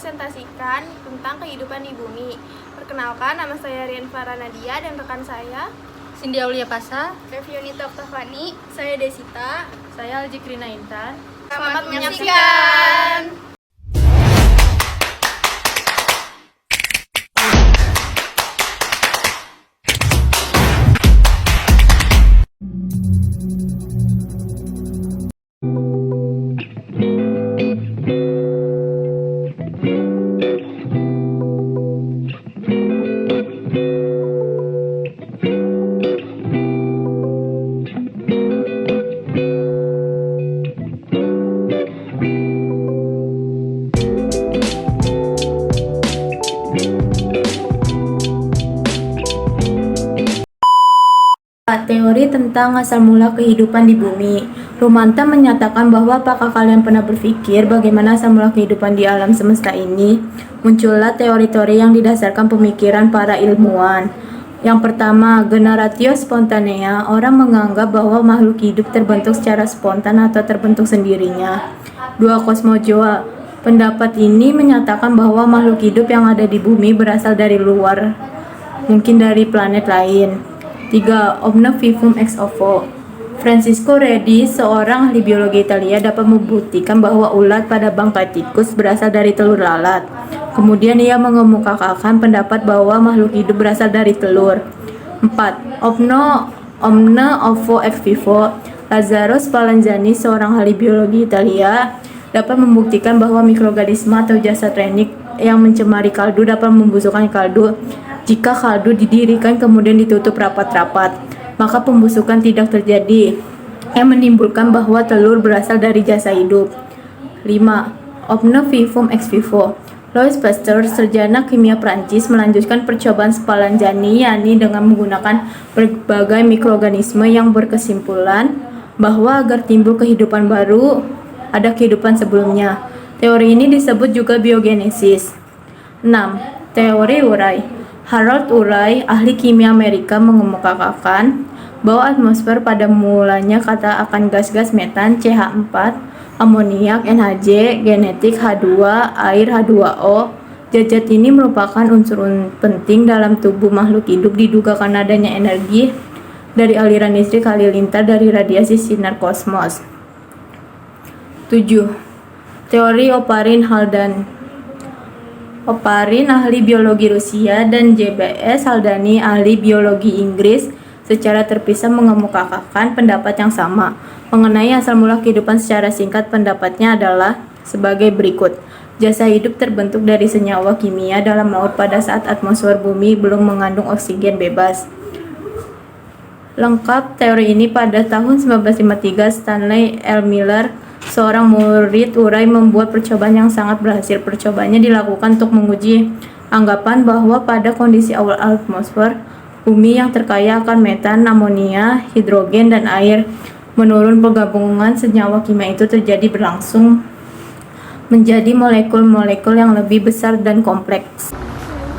mempresentasikan tentang kehidupan di bumi. Perkenalkan, nama saya Rian Farah Nadia dan rekan saya Cindy Aulia Pasa, Reviunita Oktavani, saya Desita, saya Aljikrina Intan. Selamat menyaksikan. Teori tentang asal mula kehidupan di bumi. Rumanta menyatakan bahwa apakah kalian pernah berpikir bagaimana asal mula kehidupan di alam semesta ini? Muncullah teori-teori yang didasarkan pemikiran para ilmuwan. Yang pertama, generatio spontanea. Orang menganggap bahwa makhluk hidup terbentuk secara spontan atau terbentuk sendirinya. Dua, kosmozoa. Pendapat ini menyatakan bahwa makhluk hidup yang ada di bumi berasal dari luar, mungkin dari planet lain. 3. Omne vivum ex ovo. Francisco Redi, seorang ahli biologi Italia, dapat membuktikan bahwa ulat pada bangkai tikus berasal dari telur lalat. Kemudian ia mengemukakan pendapat bahwa makhluk hidup berasal dari telur. 4. Omne ovo ex vivo. Lazzaro Spallanzani, seorang ahli biologi Italia, dapat membuktikan bahwa mikroorganisme atau jasad renik yang mencemari kaldu dapat membusukkan kaldu. Jika kaldu didirikan kemudian ditutup rapat-rapat, maka pembusukan tidak terjadi, yang menimbulkan bahwa telur berasal dari jasa hidup. 5. Omne vivum ex vivo. Louis Pasteur, sarjana kimia Prancis, melanjutkan percobaan Spallanzani, yakni dengan menggunakan berbagai mikroorganisme yang berkesimpulan bahwa agar timbul kehidupan baru, ada kehidupan sebelumnya. Teori ini disebut juga biogenesis. 6. Teori urai. Harold Urey, ahli kimia Amerika, mengemukakan bahwa atmosfer pada mulanya kata akan gas-gas metan CH4, amoniak NHJ, genetik H2, air H2O. Zat ini merupakan unsur penting dalam tubuh makhluk hidup, diduga karena adanya energi dari aliran listrik halilintar dari radiasi sinar kosmos. 7. Teori Oparin-Haldane. Oparin, ahli biologi Rusia, dan J.B.S. Haldane, ahli biologi Inggris, secara terpisah mengemukakan pendapat yang sama. Mengenai asal mula kehidupan secara singkat, pendapatnya adalah sebagai berikut. Jasa hidup terbentuk dari senyawa kimia dalam laut pada saat atmosfer bumi belum mengandung oksigen bebas. Lengkap teori ini pada tahun 1953, Stanley L. Miller, seorang murid Urey, membuat percobaan yang sangat berhasil. Percobaannya dilakukan untuk menguji anggapan bahwa pada kondisi awal atmosfer bumi yang terkaya akan metan, amonia, hidrogen, dan air menurun, penggabungan senyawa kimia itu terjadi berlangsung menjadi molekul-molekul yang lebih besar dan kompleks.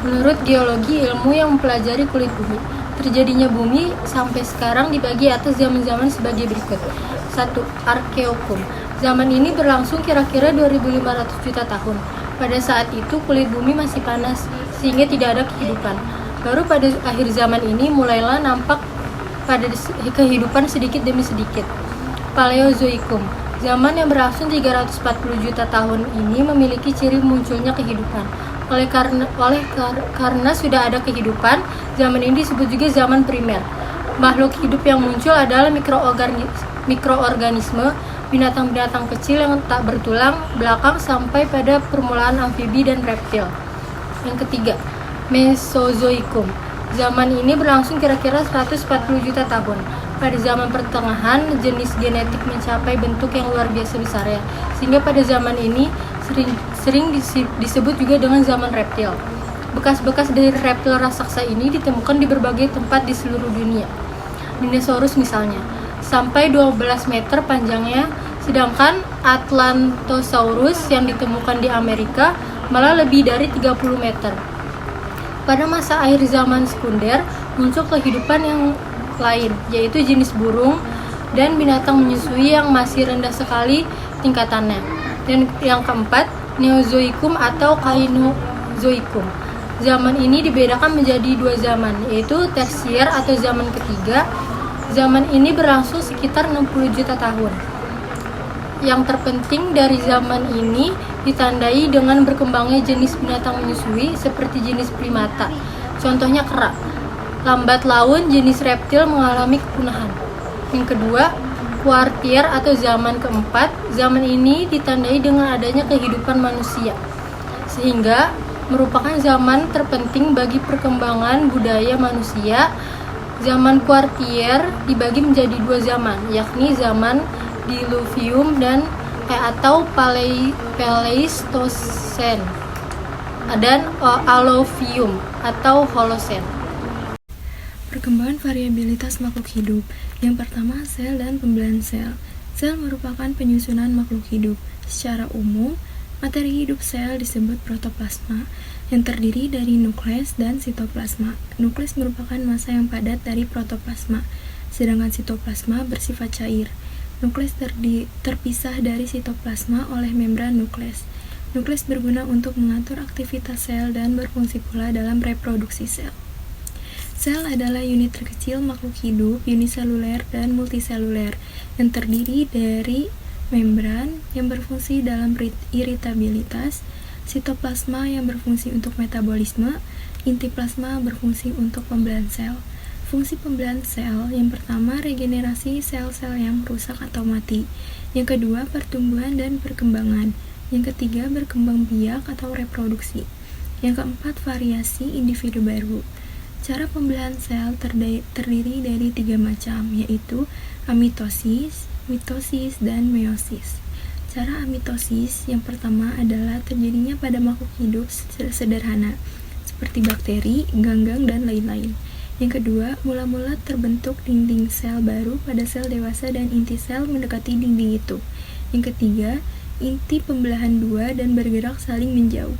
Menurut geologi, ilmu yang mempelajari kulit bumi, terjadinya bumi sampai sekarang dibagi atas zaman-zaman sebagai berikut. 1. Arkeokum. Zaman ini berlangsung kira-kira 2.500 juta tahun. Pada saat itu kulit bumi masih panas, sehingga tidak ada kehidupan. Baru pada akhir zaman ini mulailah nampak pada kehidupan sedikit demi sedikit. Paleozoikum. Zaman yang berlangsung 340 juta tahun ini memiliki ciri munculnya kehidupan. Karena sudah ada kehidupan, zaman ini disebut juga zaman primer. Makhluk hidup yang muncul adalah mikroorganisme, binatang-binatang kecil yang tak bertulang belakang sampai pada permulaan amfibi dan reptil. Yang ketiga, Mesozoikum. Zaman ini berlangsung kira-kira 140 juta tahun. Pada zaman pertengahan, jenis genetik mencapai bentuk yang luar biasa besarnya, sehingga pada zaman ini sering disebut juga dengan zaman reptil. Bekas-bekas dari reptil raksasa ini ditemukan di berbagai tempat di seluruh dunia. Dinosaurus misalnya, sampai 12 meter panjangnya, sedangkan Atlantosaurus yang ditemukan di Amerika malah lebih dari 30 meter. Pada masa akhir zaman sekunder, muncul kehidupan yang lain, yaitu jenis burung dan binatang menyusui yang masih rendah sekali tingkatannya. Dan yang keempat, Neozoikum atau Kainozoikum. Zaman ini dibedakan menjadi dua zaman, yaitu tersier atau zaman ketiga. Zaman ini berlangsung sekitar 60 juta tahun. Yang terpenting dari zaman ini ditandai dengan berkembangnya jenis binatang menyusui seperti jenis primata. Contohnya kera. Lambat laun jenis reptil mengalami kepunahan. Yang kedua, kuartier atau zaman keempat. Zaman ini ditandai dengan adanya kehidupan manusia, sehingga merupakan zaman terpenting bagi perkembangan budaya manusia. Zaman kuartier dibagi menjadi dua zaman, yakni zaman Diluvium dan atau Paleistocene dan Alluvium atau Holocene. Perkembangan variabilitas makhluk hidup. Yang pertama, sel dan pembelahan sel. Sel merupakan penyusunan makhluk hidup. Secara umum, materi hidup sel disebut protoplasma, yang terdiri dari nukleus dan sitoplasma. Nukleus merupakan massa yang padat dari protoplasma, sedangkan sitoplasma bersifat cair. Nukleus terpisah dari sitoplasma oleh membran nukleus. Nukleus berguna untuk mengatur aktivitas sel dan berfungsi pula dalam reproduksi sel. Sel adalah unit terkecil makhluk hidup uniseluler dan multiseluler yang terdiri dari membran yang berfungsi dalam iritabilitas, sitoplasma yang berfungsi untuk metabolisme, inti plasma berfungsi untuk pembelahan sel. Fungsi pembelahan sel yang pertama regenerasi sel-sel yang rusak atau mati, yang kedua pertumbuhan dan perkembangan, yang ketiga berkembang biak atau reproduksi, yang keempat variasi individu baru. Cara pembelahan sel terdiri dari 3 macam, yaitu amitosis, mitosis, dan meiosis. Cara amitosis yang pertama adalah terjadinya pada makhluk hidup sederhana, seperti bakteri, ganggang, dan lain-lain. Yang kedua, mula-mula terbentuk dinding sel baru pada sel dewasa dan inti sel mendekati dinding itu. Yang ketiga, inti pembelahan dua dan bergerak saling menjauh.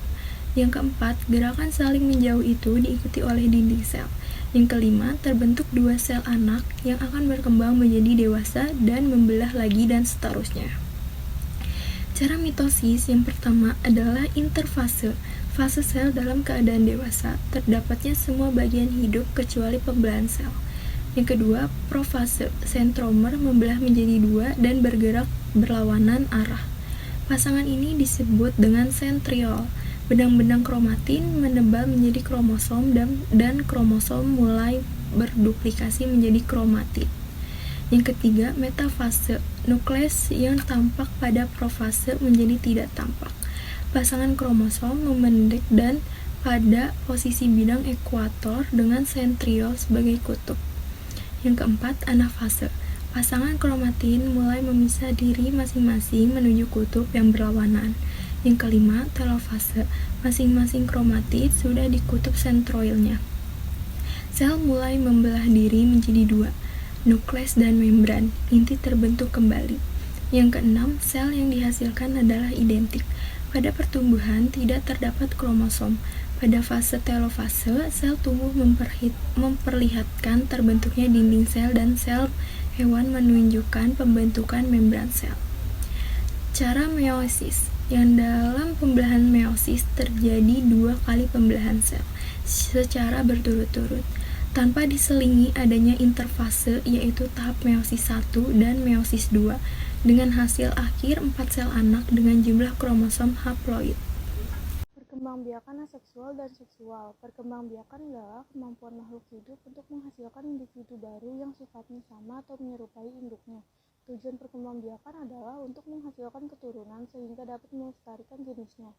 Yang keempat, gerakan saling menjauh itu diikuti oleh dinding sel. Yang kelima, terbentuk 2 sel anak yang akan berkembang menjadi dewasa dan membelah lagi dan seterusnya. Cara mitosis yang pertama adalah interfase, fase sel dalam keadaan dewasa. Terdapatnya semua bagian hidup kecuali pembelahan sel. Yang kedua, profase, sentromer membelah menjadi 2 dan bergerak berlawanan arah. Pasangan ini disebut dengan sentriol. Benang-benang kromatin menebal menjadi kromosom dan kromosom mulai berduplikasi menjadi kromatid. Yang ketiga, metafase, nukleus yang tampak pada profase menjadi tidak tampak. Pasangan kromosom memendek dan pada posisi bidang ekuator dengan sentriol sebagai kutub. Yang keempat, anafase. Pasangan kromatin mulai memisah diri masing-masing menuju kutub yang berlawanan. Yang kelima, telofase. Masing-masing kromatid sudah di kutub sentroilnya. Sel mulai membelah diri menjadi 2, nukleus dan membran. Inti terbentuk kembali. Yang keenam, sel yang dihasilkan adalah identik. Pada pertumbuhan tidak terdapat kromosom. Pada fase telofase, sel tumbuh memperlihatkan terbentuknya dinding sel dan sel hewan menunjukkan pembentukan membran sel. Cara meiosis. Yang dalam pembelahan meiosis terjadi 2 kali pembelahan sel secara berturut-turut tanpa diselingi adanya interfase, yaitu tahap meiosis 1 dan meiosis 2 dengan hasil akhir 4 sel anak dengan jumlah kromosom haploid. Perkembangbiakan aseksual dan seksual. Perkembangbiakan adalah kemampuan makhluk hidup untuk menghasilkan individu baru yang sifatnya sama atau menyerupai induknya. Tujuan perkembangbiakan adalah untuk menghasilkan keturunan sehingga dapat melestarikan jenisnya.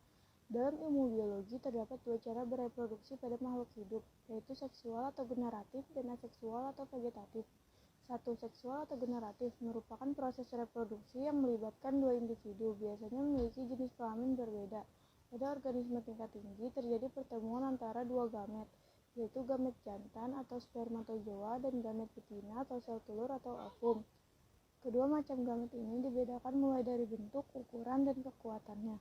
Dalam ilmu biologi terdapat 2 cara bereproduksi pada makhluk hidup, yaitu seksual atau generatif dan aseksual atau vegetatif. 1. Seksual atau generatif merupakan proses reproduksi yang melibatkan 2 individu, biasanya memiliki jenis kelamin berbeda. Pada organisme tingkat tinggi terjadi pertemuan antara 2 gamet, yaitu gamet jantan atau spermatozoa dan gamet betina atau sel telur atau ovum. Kedua macam gamet ini dibedakan mulai dari bentuk, ukuran, dan kekuatannya.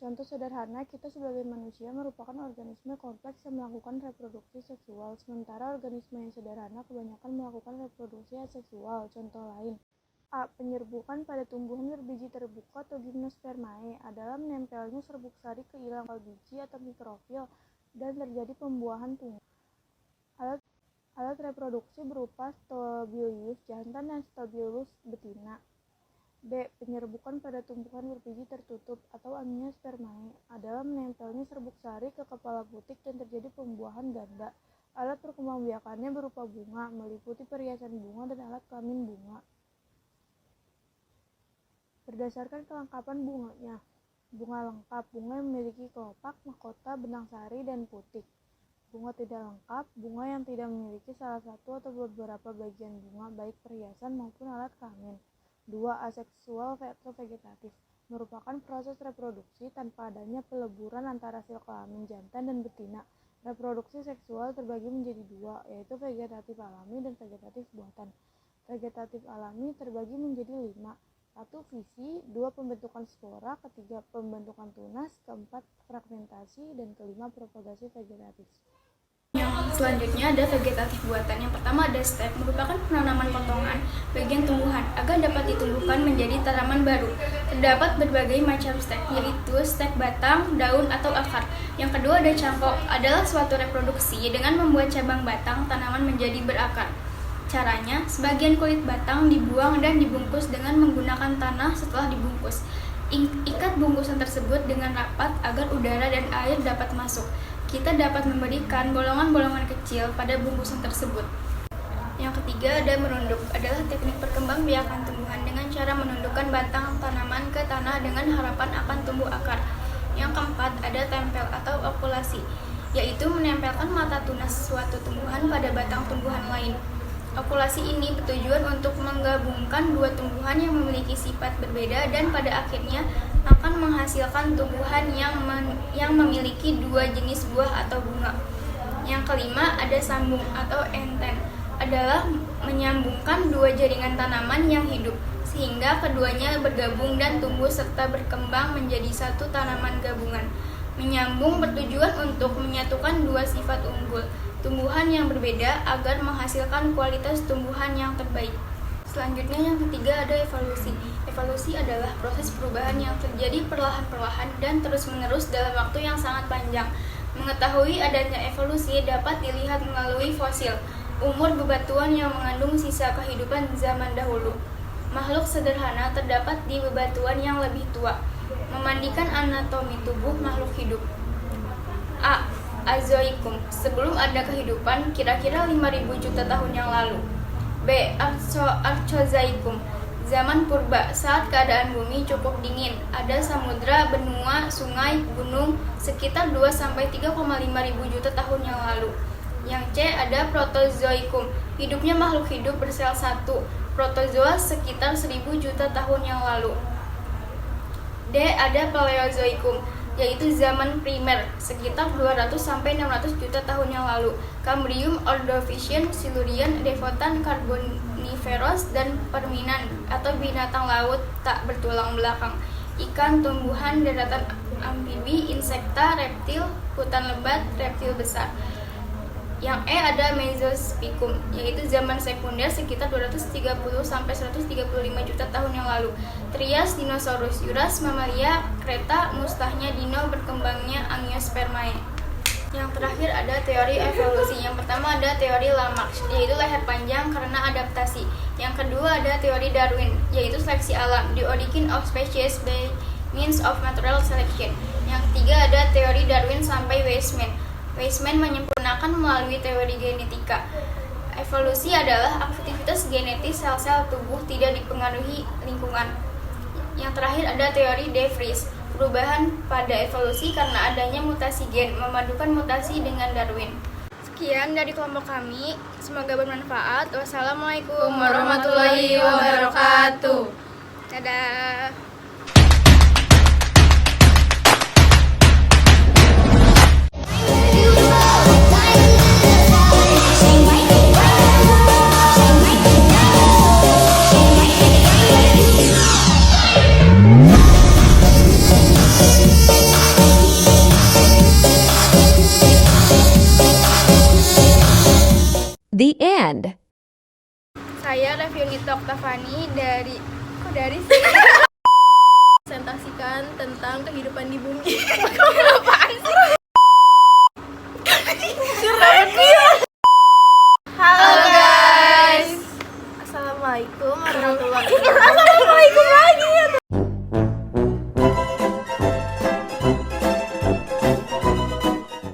Contoh sederhana, kita sebagai manusia merupakan organisme kompleks yang melakukan reproduksi seksual, sementara organisme yang sederhana kebanyakan melakukan reproduksi aseksual. Contoh lain, A. Penyerbukan pada tumbuhan berbiji terbuka atau gimnospermae adalah menempelnya serbuk sari ke inang biji atau mikrofil dan terjadi pembuahan tunggal. Alat reproduksi berupa Stobylus jantan dan Stobylus betina. B. Penyerbukan pada tumbuhan berbiji tertutup atau Amniospermae adalah menempelnya serbuk sari ke kepala butik dan terjadi pembuahan ganda. Alat perkembangbiakannya berupa bunga, meliputi perhiasan bunga dan alat kelamin bunga. Berdasarkan kelengkapan bunganya, bunga lengkap, bunga yang memiliki kelopak, mahkota, benang sari, dan putik. Bunga tidak lengkap, bunga yang tidak memiliki salah satu atau beberapa bagian bunga, baik perhiasan maupun alat kelamin. 2. Aseksual atau vegetatif, merupakan proses reproduksi tanpa adanya peleburan antara sel kelamin jantan dan betina. Reproduksi seksual terbagi menjadi dua, yaitu vegetatif alami dan vegetatif buatan. Vegetatif alami terbagi menjadi 5. 1. Fisi, 2. Pembentukan spora, ketiga pembentukan tunas, keempat fragmentasi, dan kelima propagasi vegetatif. Yang selanjutnya ada vegetatif buatan. Yang pertama ada stek, merupakan penanaman potongan bagian tumbuhan agar dapat ditumbuhkan menjadi tanaman baru. Terdapat berbagai macam stek, yaitu stek batang, daun, atau akar. Yang kedua ada cangkok, adalah suatu reproduksi dengan membuat cabang batang tanaman menjadi berakar. Caranya, sebagian kulit batang dibuang dan dibungkus dengan menggunakan tanah setelah dibungkus. Ikat bungkusan tersebut dengan rapat agar udara dan air dapat masuk. Kita dapat memberikan bolongan-bolongan kecil pada bungkusan tersebut. Yang ketiga ada merunduk, adalah teknik perkembangbiakan tumbuhan dengan cara menundukkan batang tanaman ke tanah dengan harapan akan tumbuh akar. Yang keempat ada tempel atau okulasi, yaitu menempelkan mata tunas suatu tumbuhan pada batang tumbuhan lain. Okulasi ini bertujuan untuk menggabungkan dua tumbuhan yang memiliki sifat berbeda dan pada akhirnya akan menghasilkan tumbuhan yang memiliki dua jenis buah atau bunga. Yang kelima ada sambung atau enten, adalah menyambungkan dua jaringan tanaman yang hidup sehingga keduanya bergabung dan tumbuh serta berkembang menjadi satu tanaman gabungan. Menyambung bertujuan untuk menyatukan dua sifat unggul tumbuhan yang berbeda agar menghasilkan kualitas tumbuhan yang terbaik. Selanjutnya yang ketiga ada evolusi. Evolusi adalah proses perubahan yang terjadi perlahan-lahan dan terus-menerus dalam waktu yang sangat panjang. Mengetahui adanya evolusi dapat dilihat melalui fosil, umur bebatuan yang mengandung sisa kehidupan zaman dahulu. Makhluk sederhana terdapat di bebatuan yang lebih tua. Memandikan anatomi tubuh makhluk hidup. A. Azoikum, sebelum ada kehidupan kira-kira 5.000 juta tahun yang lalu. B. Archozoikum, zaman purba, saat keadaan bumi cukup dingin, ada samudra, benua, sungai, gunung sekitar 2-3,5 ribu juta tahun yang lalu. Yang C ada Protozoikum, hidupnya makhluk hidup bersel satu, protozoa sekitar 1.000 juta tahun yang lalu. D ada Paleozoikum, yaitu zaman primer, sekitar 200-600 juta tahun yang lalu. Cambrium, Ordovician, Silurian, Devonian, Carboniferous, dan Permian atau binatang laut tak bertulang belakang. Ikan, tumbuhan, daratan amfibi, insekta, reptil, hutan lebat, reptil besar. Yang E ada Mesozoikum, yaitu zaman sekunder sekitar 230-135 juta tahun yang lalu. Trias, Dinosaurus, Juras, Mamalia, Kreta, musnahnya dino, berkembangnya Angiospermae. Yang terakhir ada teori evolusi. Yang pertama ada teori Lamarck, yaitu leher panjang karena adaptasi. Yang kedua ada teori Darwin, yaitu seleksi alam, the origin of species by means of natural selection. Yang ketiga ada teori Darwin sampai Weismann. Weismann menyempurnakan melalui teori genetika. Evolusi adalah aktivitas genetis sel-sel tubuh tidak dipengaruhi lingkungan. Yang terakhir ada teori De Vries, perubahan pada evolusi karena adanya mutasi gen, memadukan mutasi dengan Darwin. Sekian dari kelompok kami, semoga bermanfaat. Wassalamualaikum warahmatullahi wabarakatuh. Dadah. The end. Saya Reviunita Oktavani dari sih? Presentasikan tentang kehidupan di bumi. Halo guys. Assalamualaikum warahmatullahi wabarakatuh. Assalamualaikum lagi.